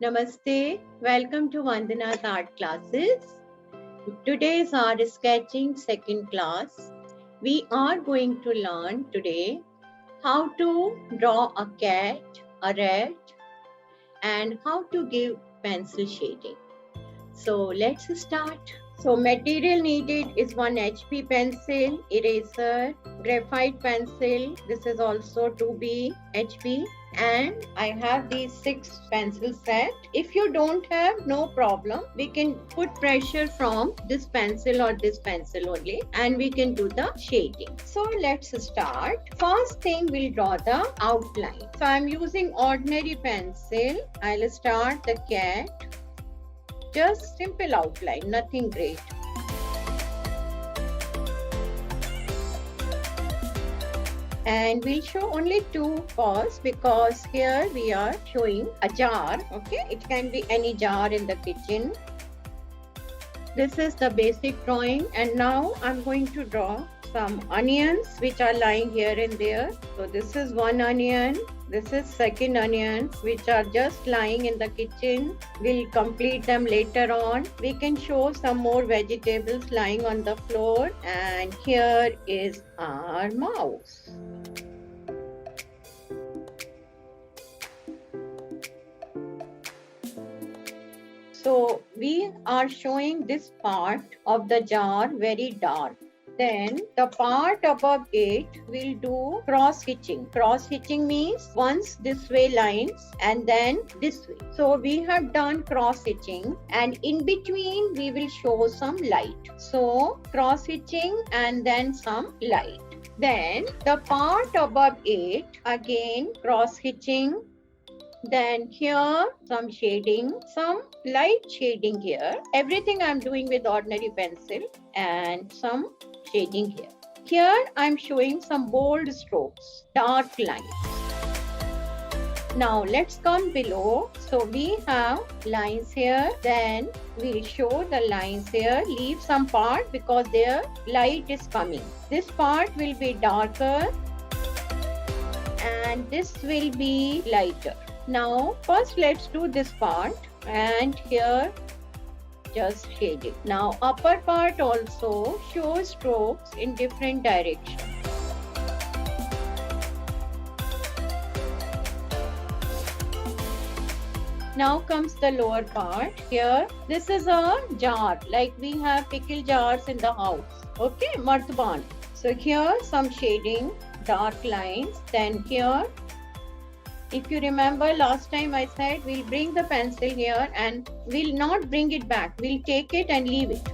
Namaste, welcome to Vandana's art classes. Today is our sketching second class. We are going to learn today how to draw a cat, a rat, and how to give pencil shading. So let's start. So material needed is 1 HB pencil, eraser, graphite pencil. This is also 2B HB. And I have these 6 pencil set. If you don't have, no problem. We can put pressure from this pencil or this pencil only, and we can do the shading. So let's start. First thing, we'll draw the outline. So I'm using ordinary pencil. I'll start the cat. Just simple outline, nothing great. And we'll show only 2 first because here we are showing a jar. Okay, it can be any jar in the kitchen. This is the basic drawing, and now I'm going to draw some onions which are lying here and there. So this is 1 onion, this is 2nd onion, which are just lying in the kitchen. We'll complete them later on. We can show some more vegetables lying on the floor, and here is our mouse. So we are showing this part of the jar very dark. Then the part above it will do cross hitching. Cross hitching means once this way lines and then this way. So we have done cross hitching, and in between we will show some light. So cross hitching and then some light. Then the part above it, again cross hitching. Then here some shading, some light shading here. Everything I'm doing with ordinary pencil, and some shading here. Here I'm showing some bold strokes, dark lines. Now let's come below. So we have lines here, then we'll show the lines here. Leave some part because their light is coming. This part will be darker and this will be lighter. Now first let's do this part, and here just shading. Now upper part also show strokes in different directions. Now comes the lower part. Here this is a jar, like we have pickle jars in the house. Okay, martaban. So here some shading, dark lines. Then here, if you remember last time I said we'll bring the pencil here and we'll not bring it back. We'll take it and leave it.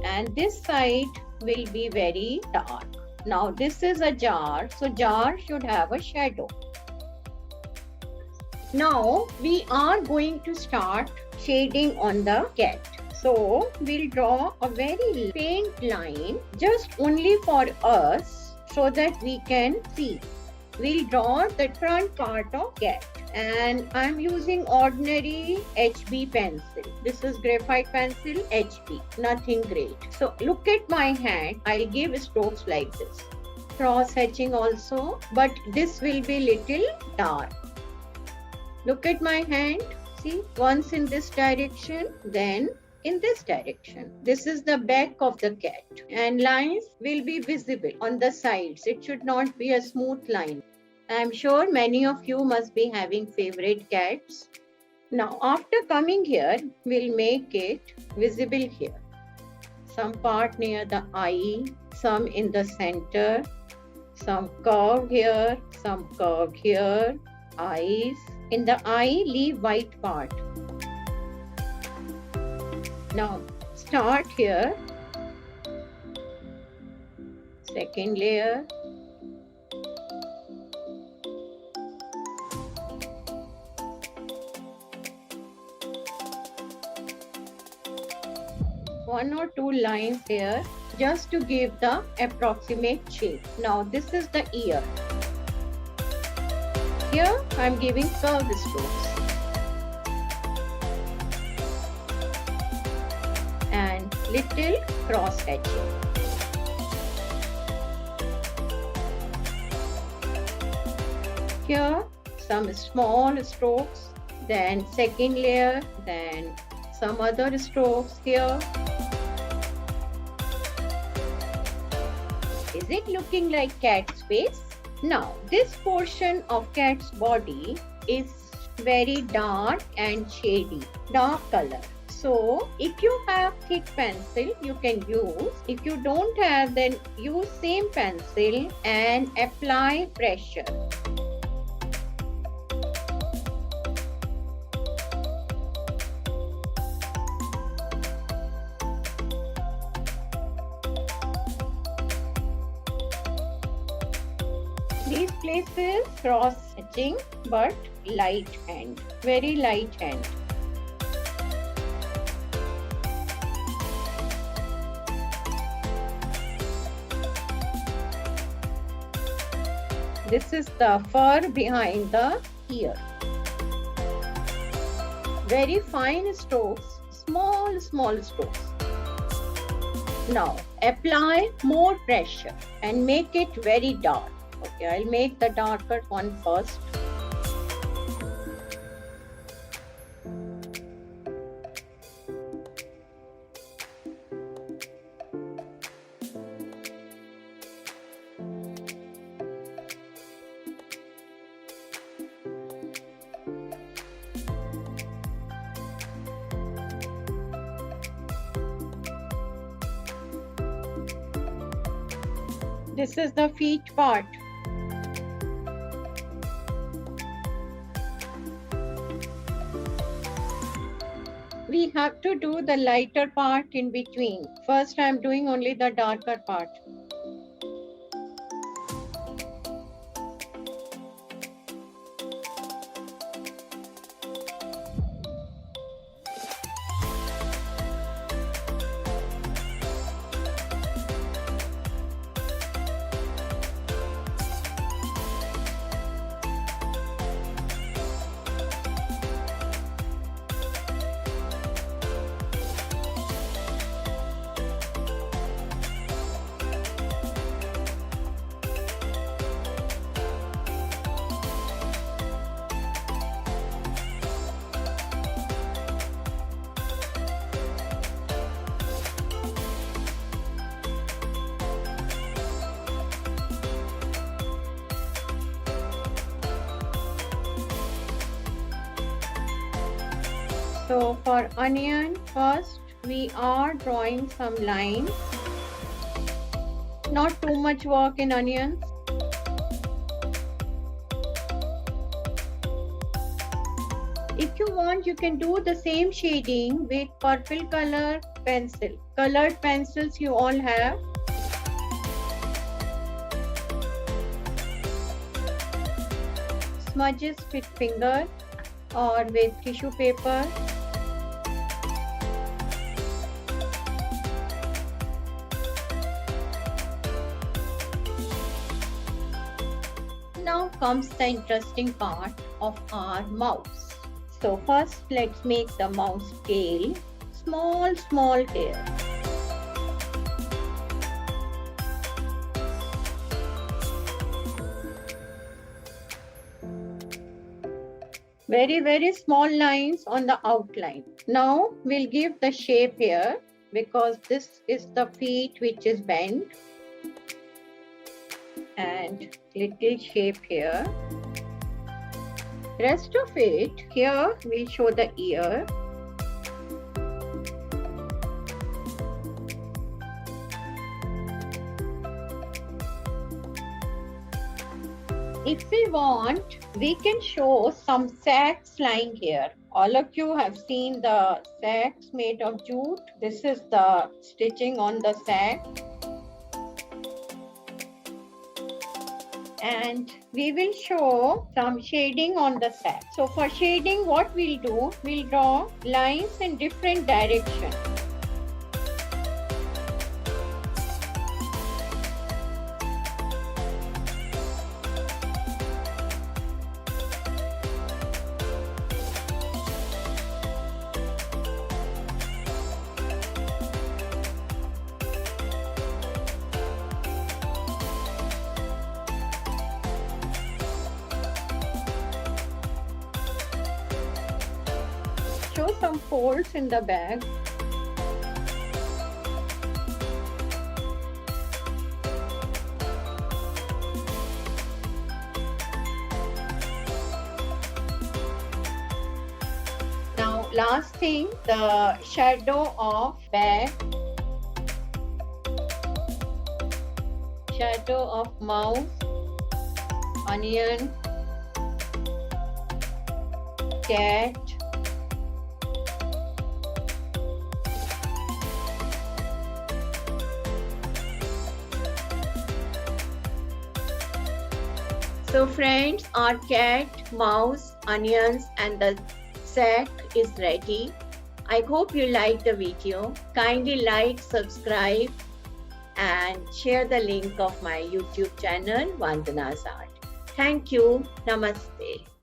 And this side will be very dark. Now this is a jar, so jar should have a shadow. Now we are going to start shading on the cat. So we'll draw a very faint line just only for us so that we can see. We'll draw the front part of cat, and I'm using ordinary HB pencil. This is graphite pencil HB, nothing great. So look at my hand, I'll give strokes like this. Cross hatching also, but this will be little dark. Look at my hand, see, once in this direction, then in this direction. This is the back of the cat, and lines will be visible on the sides. It should not be a smooth line. I'm sure many of you must be having favorite cats. Now after coming here, we'll make it visible here. Some part near the eye, some in the center, some curve here, some curve here, eyes. In the eye, leave white part. Now start here, second layer, one or two lines here just to give the approximate shape. Now this is the ear. Here I'm giving curved strokes. And little cross hatching. Here some small strokes, then second layer, then some other strokes here. Is it looking like cat's face? Now, this portion of cat's body is very dark and shady, dark color. So, if you have thick pencil, you can use. If you don't have, then use same pencil and apply pressure. These places cross hatching, but light hand, very light hand. This is the fur behind the ear. Very fine strokes, small strokes. Now apply more pressure and make it very dark. Okay, I'll make the darker one first. This is the feet part. We have to do the lighter part in between. First, I'm doing only the darker part. So for onion, first we are drawing some lines. Not too much work in onions. If you want, you can do the same shading with purple color pencil. Colored pencils you all have. Smudges with finger or with tissue paper. Now comes the interesting part of our mouse. So first let's make the mouse tail. Small hair. Very small lines on the outline. Now we'll give the shape here because this is the feet which is bent. And little shape here. Rest of it, here we'll show the ear. If we want, we can show some sacks lying here. All of you have seen the sacks made of jute. This is the stitching on the sack. And we will show some shading on the sack. So for shading, what we'll do, we'll draw lines in different directions. some folds in the bag. Now, last thing, the shadow of bag, shadow of mouse, onion, cat, so friends, our cat, mouse, onions and the sack is ready. I hope you liked the video. Kindly like, subscribe and share the link of my YouTube channel, Vandana's Art. Thank you. Namaste.